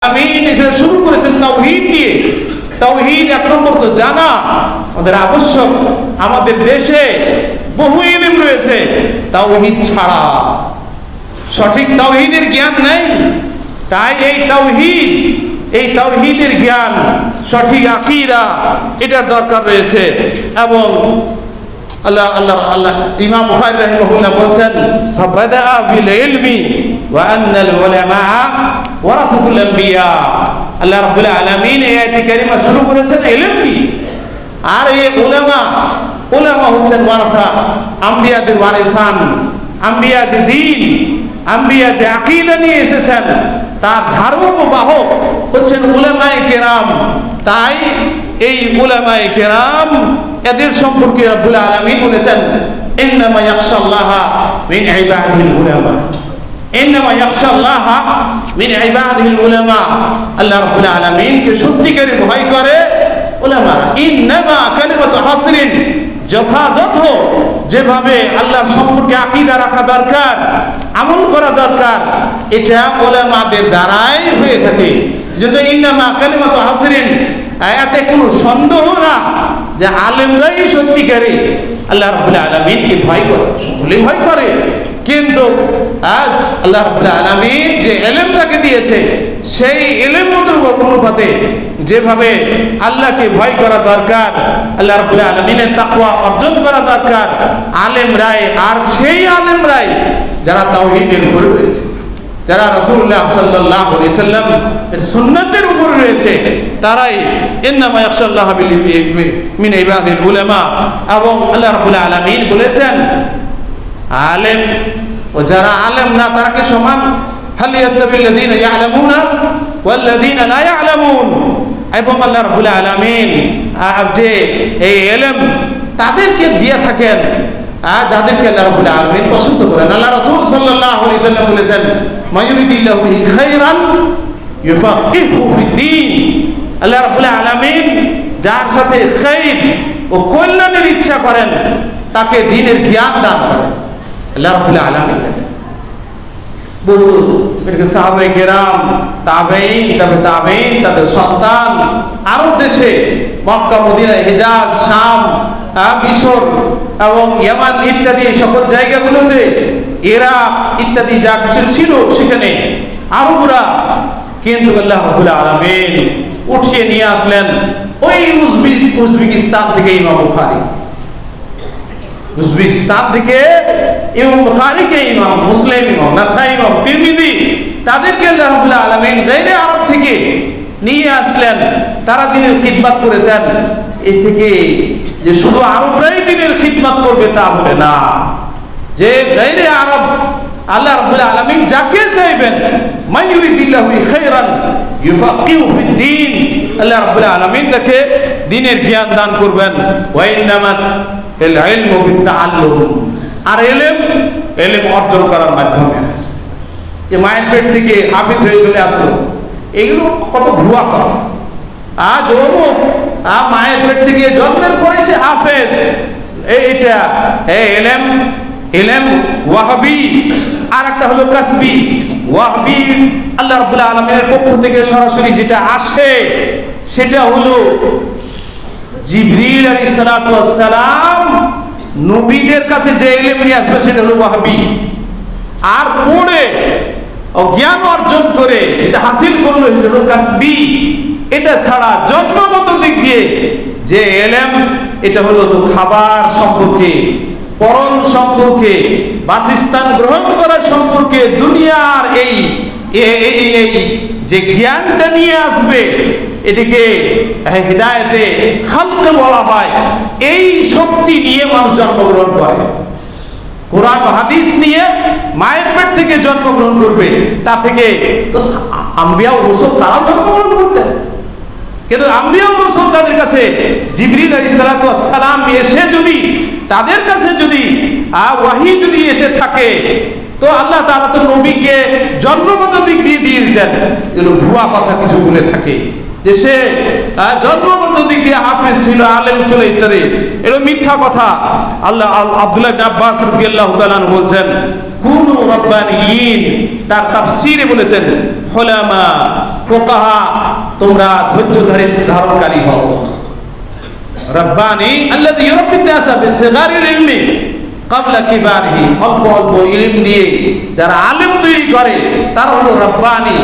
আলামিন এখানে শুরু করেছেন তাওহীদ দিয়ে। তাওহীদ এক নম্বর তো জানা আমাদের আবশ্যক। আমাদের দেশে বহু ইলম রয়েছে, তাওহীদ ছাড়া সঠিক তাওহীদের জ্ঞান নেই। তাই এই তাওহীদের জ্ঞান, সঠিক আকীদা, এটার দরকার রয়েছে। এবং আল্লাহ ইমাম বুখারী রাহিমাহুল্লাহ বলেন, ফাবাদা বিল ইলমি ওয়া আন্নাল উলামা ওয়ারাসাতুল আম্বিয়া। আল্লাহ রাব্বুল আলামিন এই আয়াতে কারিমা শুরু করেছেন ইলম দিয়ে। আর এই উলামা হচ্ছেন ওয়ারাসা, আম্বিয়াদের ওয়ারিসান। আম্বিয়া যে দ্বীন, আম্বিয়া যে আকীদা নিয়ে এসেছেন, তার ধারক ও বাহক হচ্ছেন উলামায়ে কেরাম। তাই এই উলামায়ে কেরাম, এদের সম্পর্কে রব্বুল আলামিন বলেছেন, ইন্নামা ইয়াখশাল্লাহা মিন ইবাদিহিল উলামা। ইন্নামা ইয়াখশাল্লাহা মিন ইবাদিহিল উলামা। আল্লাহ রাব্বুল আলামিনকে সত্যিকারের ভয় করে উলামা। ইন্নামা কালিমাতু হাসরিন, যথাযথ যেভাবে আল্লাহর সম্পর্কে আকীদা রাখা দরকার, আমল করা দরকার, এটা উলামাদের দ্বারাই হয়ে থাকে। যেন ইন্নামা কালিমাতু হাসরিন, আয়াতে কোনো সন্দেহ না যে আলেমরাই সত্যিকারী আল্লাহ রাব্বুল আলামিনকে ভয় করে, সকলে ভয় করে। কিন্তু আজ আল্লাহ রাব্বুল আলামিন যে ইলম তাকে দিয়েছে, সেই ইলমের অনুপাতে যেভাবে আল্লাহকে ভয় করা দরকার, আল্লাহ রাব্বুল আলামিনের তাকওয়া অর্জন করা দরকার, আলেমরাই, আর সেই আলেমরাই যারা তাওহীদের উপর রয়েছে, যারা রাসূলুল্লাহ সাল্লাল্লাহু আলাইহি সাল্লাম এর সুন্নাতের উপর রয়েছে, তারাই ইন্নামা ইয়াখশাল্লাহা মিন ইবাদিল উলামা। এবং আল্লাহ রাব্বুল আলামিন বলেছেন, আলেম ও যারা আলেম না তারা কি সমান? হাল ইয়াস্তাবিল লাযীনা ইয়ালামুনা ওয়াল লাযীনা লা ইয়ালামুন। এবং আল্লাহ রাব্বুল আলামিন যে এই ইলম তাদেরকে দিয়ে থাকেন যাদেরকে আল্লাহ রাব্বুল আলামিন পছন্দ করেন। আল্লাহ রাসূল সাল্লাল্লাহু আলাইহি সাল্লাম বলেছেন, মায়ুরিদিল্লাহু বিহি খায়রান ইউফাক্কিহু ফিদ্দীন। আল্লাহ রাব্বুল আলামিন যার সাথে খায়র ও কল্যাণের ইচ্ছা করেন, তাকে দ্বীনের জ্ঞান দান করেন। আল্লাহ রাব্বুল আলামিন দেখেন বহু সাহাবায়ে কেরাম, তাবেঈন, তাবেঈন, তাদের সন্তান আরব দেশে, মক্কা, মদিনা, হিজাজ, শাম, মিশর এবং ইয়ামান ইত্যাদি সকল জায়গাগুলোতে, ইরাক ইত্যাদি যা কিছু ছিল সেখানে আরবরা, কিন্তু আল্লাহ রাব্বুল আলামিন উঠিয়ে নিয়ে আসলেন ওই উজবেকিস্তান থেকে ইমাম বুখারী, উজবেকিস্তান থেকে ইমাম বুখারীকে, ইমাম মুসলিম, ইমাম নাসাঈ, ইমাম তিরমিজি, তাদেরকে আল্লাহ রাব্বুল আলামিন গায়রে আরব থেকে নিয়ে আসলেন। তারা দ্বীনের খিদমত করেছেন। এই থেকে যে শুধু আরবরাই দ্বীনের খিদমত করবে তা হবে না, যে গায়রে আরব আল্লাহ রাব্বুল আলামিন যাকে চাইবেন, মান ইউরিদিল্লাহু বিহি খায়রান ইউফাক্কিহু ফিদ্দীন, আল্লাহ রাব্বুল আলামিন তাকে দ্বীনের জ্ঞান দান করবেন। ওয়া ইন্নামাল ইলমু বিত্তাআল্লুম, আর ইলম অর্জন করার মাধ্যমে আসে। যে মায়ের পেট থেকে হাফিজ হয়ে চলে আসলো, এগুলো কত ভুয়া কথা। আজ অমুক মায়ের পেট থেকে জন্মের পরে সে হাফেজ, এইটা ইলম ওয়াহাবি, আর একটা হলো কাসবি। ওয়াহাবি আল্লাহ রাব্বুল আলামিনের পক্ষ থেকে সরাসরি যেটা আসে সেটা হলো জিবরিল আলাইহিস সালাতু ওয়াস সালাম নবীদের কাছে যে ইলম নিয়ে আসবে সেটা হলো ওয়াহাবি। আর পড়ে ও জ্ঞান অর্জন করে যেটা হাসিল করলো সেটা হলো কাসবি। এটা ছাড়া জন্মগত দিক দিয়ে যে ইলম, এটা হলো তো খাবার সম্পর্কে, পরম সম্পর্কে, বাসস্থান গ্রহণ করা সম্পর্কে, দুনিয়ার এই যে জ্ঞানটা নিয়ে আসবে, এটিকে হিদায়াতে খালক বলা হয়। এই শক্তি নিয়ে মানুষ জন্মগ্রহণ করে। কোরআন ও হাদিস নিয়ে মায়ের পেট থেকে জন্মগ্রহণ করবে, তা থেকে তো আম্বিয়া ও রাসূল তারা জন্মগ্রহণ করতেন। কিন্তু আম্বিয়া ও রাসূল তাদের কাছে জিবরিল আলাইহিস সালাতু ওয়াস সালাম এসে যদি তাদের কাছে যদি ওয়াহী যদি এসে থাকে, তো আল্লাহ তাআলা তো নবীকে জন্মগত দিক দিয়ে দিয়ে দিতেন। এগুলো ভুয়া কথা কিছু বলে থাকে যে সে জন্মগত দিক দিয়ে হাফেজ ছিল, আলেম ছিল ইত্যাদি, এগুলো মিথ্যা কথা। আব্দুল্লাহ ইবনে আব্বাস রাদিয়াল্লাহু তাআলা বলছেন, কুনু রাব্বানিয়িন, তার তাফসীরে বলেছেন হুলামা ফুকাহা, তোমরা ধৈর্য ধারণকারী হও। রব্বানি আল্লাযী ইউরাব্বিন নাসা বিসিগারিল ইলমি ক্বাবলা কিবারিহি, অল্প অল্প ইলম দিয়ে যারা আলেম তৈরি করে তারা হলো রব্বানি।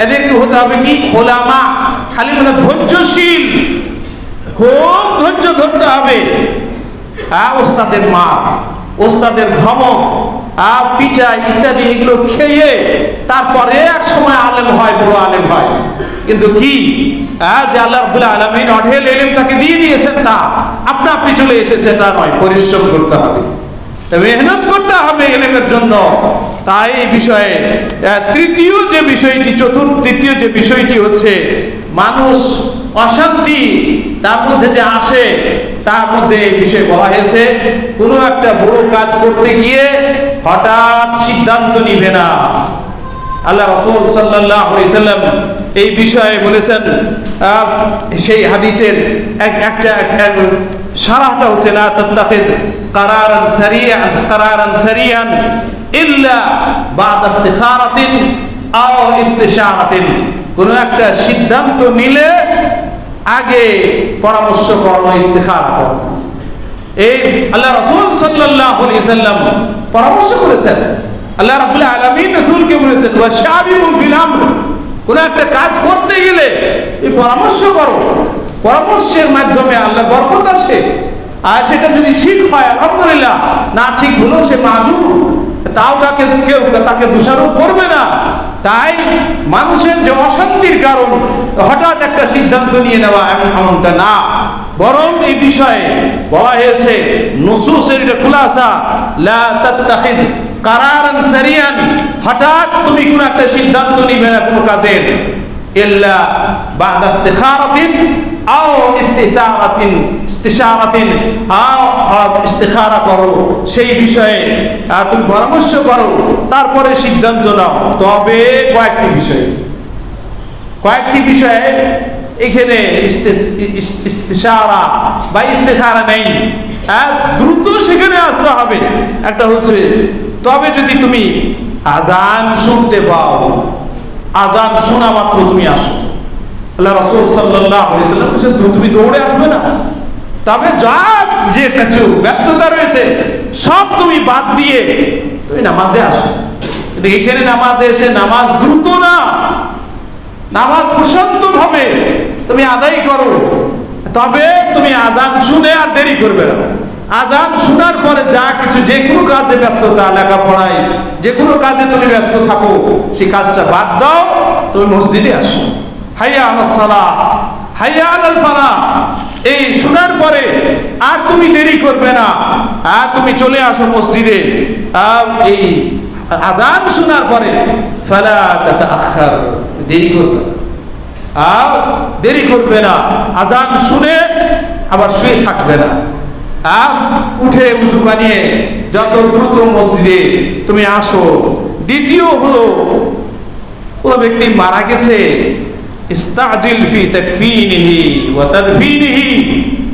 এদেরকে হতে হবে কি? উলামা। হালিম মানে ধৈর্যশীল, খুব ধৈর্য ধরতে হবে। ওস্তাদের মার, ওস্তাদের ধমক, পিটা ইত্যাদি এগুলো খেয়ে তারপরে এক সময় আলেম হয়, বড় আলেম হয়। কিন্তু কি যে আল্লাহ রাব্বুল আলামিন অঢেল ইলম তাকে দিয়ে দিয়েছেন, তা আপনা আপনি চলে এসেছে তা নয়। পরিশ্রম করতে হবে, মেহনত করতে হবে ইলমের জন্য। তাই এই বিষয়ে তৃতীয় যে বিষয়টি হচ্ছে মানুষ অশান্তি তার মধ্যে যে আসে, তার মধ্যে এই বিষয়ে বলা হয়েছে কোনো একটা বড় কাজ করতে গিয়ে হঠাৎ সিদ্ধান্ত নিবে না। আল্লাহ রাসূল সাল্লাল্লাহু আলাইহি সাল্লাম এই বিষয়ে বলেছেন, সেই হাদিসের একটা শারাহটা হচ্ছে লা তাত্তাখিজ কারারান সারিয়ান ইল্লা বা'দা ইস্তিখারাতিন আও ইস্তিশারাতিন। কোন একটা সিদ্ধান্ত নিলে আগে পরামর্শ করো, ইস্তিখারা করো। এই আল্লাহ রাসূল সাল্লাল্লাহু আলাইহি সাল্লাম পরামর্শ করেছেন। আল্লাহ রাব্বুল আলামিন রাসূলকে বলেছেন ওয়াশাবিরু ফিল আমর, কোন একটা কাজ করতে গেলে এই পরামর্শ করো। পরামর্শের মাধ্যমে আল্লাহর বরকত আসে। আর সেটা যদি ঠিক হয় আলহামদুলিল্লাহ, না ঠিক হলেও সে মাযুর, তাও কেউ তাকে দোষারোপ করবে না। তাই মানুষের যে অশান্তির কারণ হঠাৎ একটা সিদ্ধান্ত নিয়ে নেওয়া এমনটা না, বরং এই বিষয়ে বলা হয়েছে নুসুসের এটা খুলাসা, লা তাত্তাখিদ কারারান সারিয়ান, হঠাৎ তুমি কোন একটা সিদ্ধান্ত নিবে না কোনো কাজের, ইল্লা বা'দা ইস্তিখারাতিন আও ইস্তিশারাতিন, ইস্তিখারা করো, সেই বিষয়ে তুমি পরামর্শ করো, তারপরে সিদ্ধান্ত নাও। তবে কয়েকটি বিষয়ে এখানে ইস্তিশারা বা ইস্তিখারা নেই, দ্রুত সেখানে আসতে হবে। একটা হচ্ছে তবে যদি তুমি আজান শুনতে পাও, আজান শোনা মাত্র তুমি আসো। আল্লাহ রাসূল সাল্লাল্লাহু আলাইহি সাল্লাম বলেছেন তুমি দৌড়ে আসবে না, তবে যা যে কিছু ব্যস্ততা রয়েছে সব তুমি বাদ দিয়ে তুমি নামাজে আসো। কিন্তু এখানে নামাজে এসে নামাজ দ্রুত না, নামাজ প্রশান্ত ভাবে তুমি আদায় করো। তবে তুমি আজান শুনে আর দেরি করবে না। আজান শোনার পরে যা কিছু, যে কোনো কাজে ব্যস্ততা, লেখাপড়ায় যে কোনো কাজে তুমি ব্যস্ত থাকো, সেই কাজটা বাদ দাও, তুমি মসজিদে আসো। হাইয়া আলাস সালাহ, হাইয়া আলাল ফালাহ, এই শোনার পরে আর তুমি দেরি করবে না, আর তুমি চলে আসো মসজিদে। এই আজান শোনার পরে ফালা তাতাআখার, দেরি করবে না। আজান শুনে আবার শুয়ে থাকবে না, উঠে উজু বানিয়ে যত দ্রুত মসজিদে তুমি আসো। দ্বিতীয় হলো কোন ব্যক্তি মারা গেছে, ইস্তাজিল ফি তাকফিনিহি ওয়া তাদফিনিহি,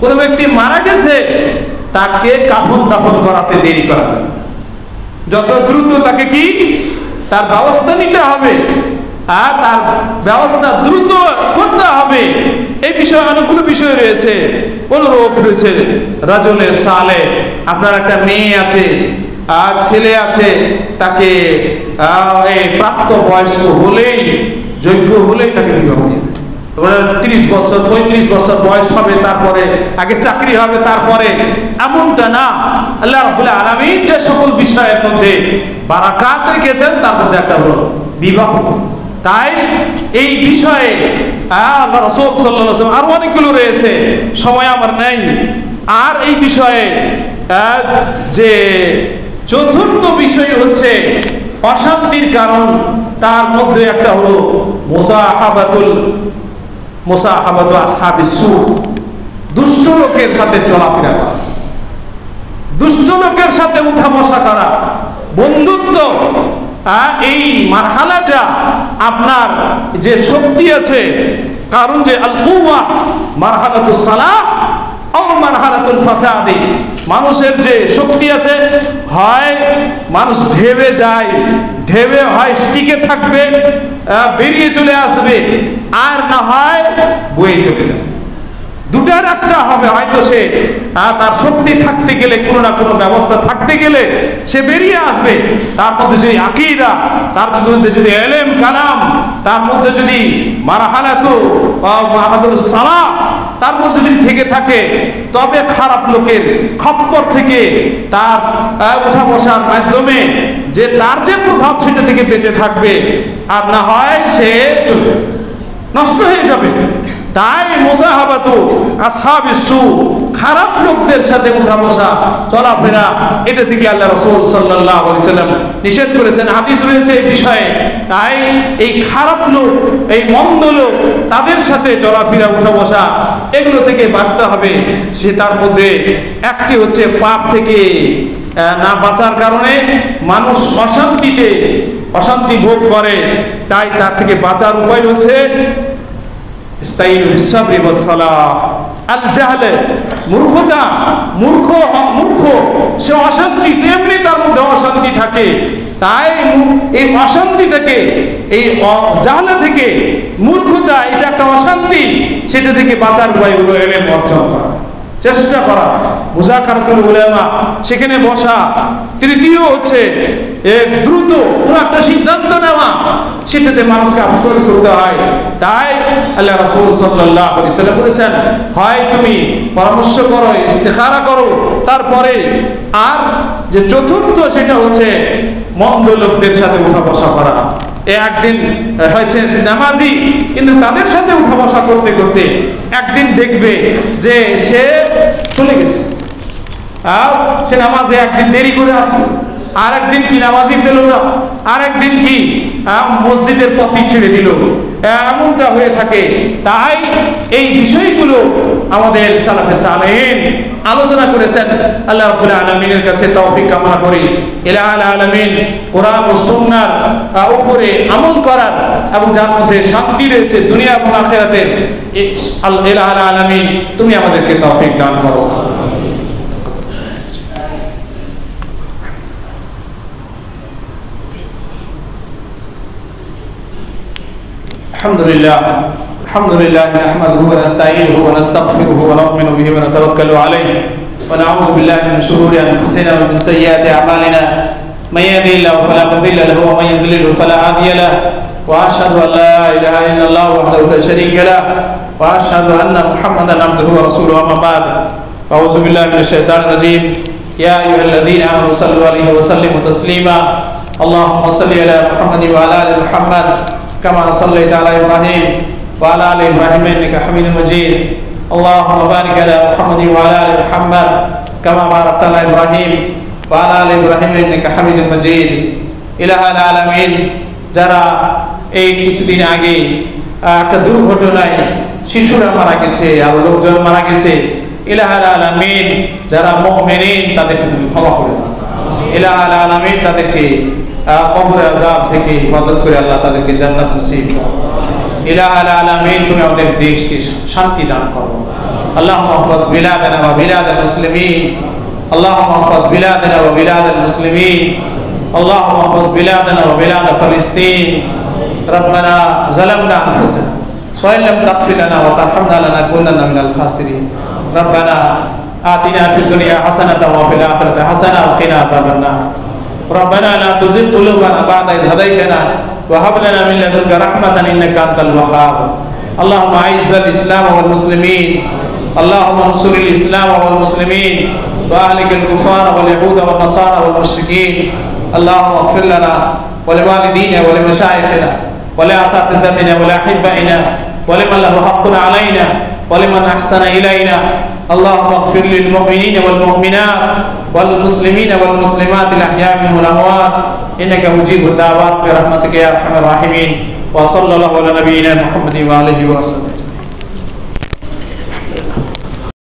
কোন ব্যক্তি মারা গেছে তাকে কাফন দাফন করাতে দেরি করা যাবে না। যত দ্রুত তাকে কি তার ব্যবস্থা নিতে হবে, আর তার ব্যবস্থা দ্রুত করতে হবে। এই বিষয়ে অনেকগুলো বিষয় রয়েছে, অনুরূপ রয়েছে রাজুলে সালে, আপনার একটা মেয়ে আছে আর ছেলে আছে, তাকে প্রাপ্ত বয়স্ক হলেই, যোগ্য হলেই তাকে বিবাহ দিয়ে দেয়। 30 বছর 35 বছর বয়স হবে, তারপরে আগে চাকরি হবে, তারপরে এমনটা না। আল্লাহ রাব্বুল আলামিন যে সকল বিষয়ের মধ্যে বারাকাত রেখেছেন তার মধ্যে একটা হলো বিবাহ। তাই এই বিষয়ে আল্লাহ রাসূল সাল্লাল্লাহু আলাইহি ওয়াসাল্লাম আরো অনেকগুলো রয়েছে, সময় আমার নেই। আর এই বিষয়ে যে চতুর্থ বিষয় হচ্ছে অশান্তির কারণ, তার মধ্যে একটা হলো মুসাহাবাতু আসহাবিস সু, দুষ্ট লোকের সাথে চলাফেরা করা, দুষ্ট লোকের সাথে উঠা বসা করা, বন্ধুত্ব। এই মারহালাটা আপনার যে শক্তি আছে, কারণ যে আল কুওয়া মারহালাতুস সালাহ ও মারহালাতুল ফাসাদি, মানুষের যে শক্তি আছে, হয় মানুষ ঢেবে যায়, ঢেবে হয় টিকে থাকবে, বেরিয়ে চলে আসবে, না হয় বয়ে চলে যাবে। দুটার একটা হবে, হয়তো সে তার শক্তি থাকতে গেলে, কোনো না কোনো ব্যবস্থা থাকতে গেলে সে বেরিয়ে আসবে। তার মধ্যে যদি আকীদা, তার মধ্যে যদি ইলম কালাম, তার মধ্যে যদি মারহালাতু মাহাদুস সালাহ তার মধ্যে যদি থেকে থাকে, তবে খারাপ লোকের খপ্পর থেকে তার উঠা বসার মাধ্যমে যে তার যে প্রভাব সেটা থেকে বেঁচে থাকবে, আর না হয় সে চলে নষ্ট হয়ে যাবে। তাই মুসাহাবাতু আসহাবিস সু, খারাপ লোকদের সাথে উঠা বসা চলাফেরা, এটা থেকে আল্লাহ রাসূল সাল্লাল্লাহু আলাইহি সাল্লাম নিষেধ করেছেন, হাদিস রয়েছে এই বিষয়ে। তাই এই খারাপ লোক, এই মন্দ লোক, তাদের সাথে চলাফেরা উঠা বসা এগুলো থেকে বাঁচতে হবে। সে তার মধ্যে একটি হচ্ছে পাপ থেকে না বাঁচার কারণে মানুষ অশান্তি ভোগ করে। তাই তার থেকে বাঁচার উপায় হচ্ছে ইস্তাইনু বিস-সাবরি ওয়াস-সালাহ। আল জাহল, মূর্খতা, মূর্খ সে অশান্তি, তেমনি তার মধ্যে অশান্তি থাকে। তাই এই অশান্তি থেকে, এই জাহলা থেকে, মূর্খতা এটা একটা অশান্তি, সেটা থেকে বাঁচার উপায় হলো ইলম অর্জন করা, চেষ্টা করা, মুযাকারাতুল উলামা, সেখানে বসা। তৃতীয় হচ্ছে দ্রুত কোনো একটা সিদ্ধান্ত নেওয়া, সেটাতে মানুষকে আফসোস করতে হয়। তাই আল্লাহ রাসূল সাল্লাল্লাহু আলাইহি সাল্লাম বলেছেন, হয় তুমি পরামর্শ করো, ইস্তিখারা করো, তারপরে। আর যে চতুর্থ, সেটা হচ্ছে মন্দ লোকদের সাথে উঠা বসা করা। একদিন হয়েছে নামাজি, কিন্তু তাদের সাথে উঠা বসা করতে করতে একদিন দেখবে যে সে চলে গেছে। সে নামাজে একদিন দেরি করে আসলো, আর একদিন কি নামাজই পেল না, আর একদিন কি মসজিদের পথই ছেড়ে দিল, এমনটা হয়ে থাকে। তাই এই বিষয়গুলো আমাদের সালাফে সালেহিন আলোচনা করেছেন। আল্লাহ রাব্বুল আলামিনের কাছে তৌফিক কামনা করি, ইলাহুল আলামিন কোরআন ও সুন্নাহর উপরে আমল করার এবং যার মধ্যে শান্তি রয়েছে দুনিয়া এবং আখিরাতের, ইলাহুল আলামিন তুমি আমাদেরকে তৌফিক দান করো। الحمد لله نحمده ونستعينه ونستغفره ونؤمن به ونتوكل عليه ونعوذ بالله من شرور انفسنا ومن سيئات اعمالنا من يهده الله فلا مضل له ومن يضلل فلا هادي له واشهد ان لا اله الا الله وحده لا شريك له واشهد ان محمدا عبده ورسوله اما بعد اعوذ بالله من الشيطان الرجيم يا ايها الذين امنوا صلوا عليه وسلموا تسليما اللهم صل على محمد وعلى ال محمد كما صليت على ابراهيم وعلى ال ابراهيم انك حميد مجيد اللهم بارك على محمد وعلى ال محمد كما باركت على ابراهيم وعلى ال ابراهيم انك حميد مجيد ইলাহুল আলামিন যারা এই কিছুদিন আগে একটা দুর্ঘটনায় শিশুরা মারা গেছে আর লোকজন মারা গেছে, ইলাহুল আলামিন যারা মুমিনিন তাদেরকে তুমি ক্ষমা করে দাও। ইলাহুল আলামিন তাদেরকে কবরের আযাব থেকে হেফাজত করে আল্লাহ তাদেরকে জান্নাত নসিব করো। ইলাহুল আলামিন তুমি আমাদের দেশকে শান্তি দান করো। আল্লাহুম্মা ইহফাজ বিলাদানা ওয়া বিলাদাল মুসলিমিন, আল্লাহুম্মা ইহফাজ বিলাদানা ওয়া বিলাদাল মুসলিমিন, আল্লাহুম্মা ইহফাজ বিলাদানা ওয়া বিলাদ ফিলিস্তিন। রব্বানা যালামনা আনফুসানা ওয়া ইল্লাম তাগফির লানা ওয়া তারহামনা লানাকুনান্না মিনাল খাসিরিন। রব্বানা আতিনা ফিদ দুনিয়া হাসানাতাও ওয়া ফিল আখিরাতি হাসানাতাও ওয়া কিনা আযাবান নার। ربنا لا تزغ قلوبنا بعد إذ هديتنا وهب لنا من لدنك رحمة إنك أنت الوهاب. اللهم أعز الإسلام والمسلمين، اللهم انصر الإسلام والمسلمين وأهلك الكفار واليهود والنصارى والمشركين. اللهم اغفر لنا ولوالدينا ولمشايخنا ولأساتذتنا ولأحبائنا ولمن له حق علينا ولمن أحسن إلينا. اللهم اغفر للمؤمنين والمؤمنات والمسلمين والمسلمات الأحياء منهم والأموات إنك مجيب الدعوات برحمتك يا أرحم الراحمين. وصلى الله على نبينا محمد وآله وسلم.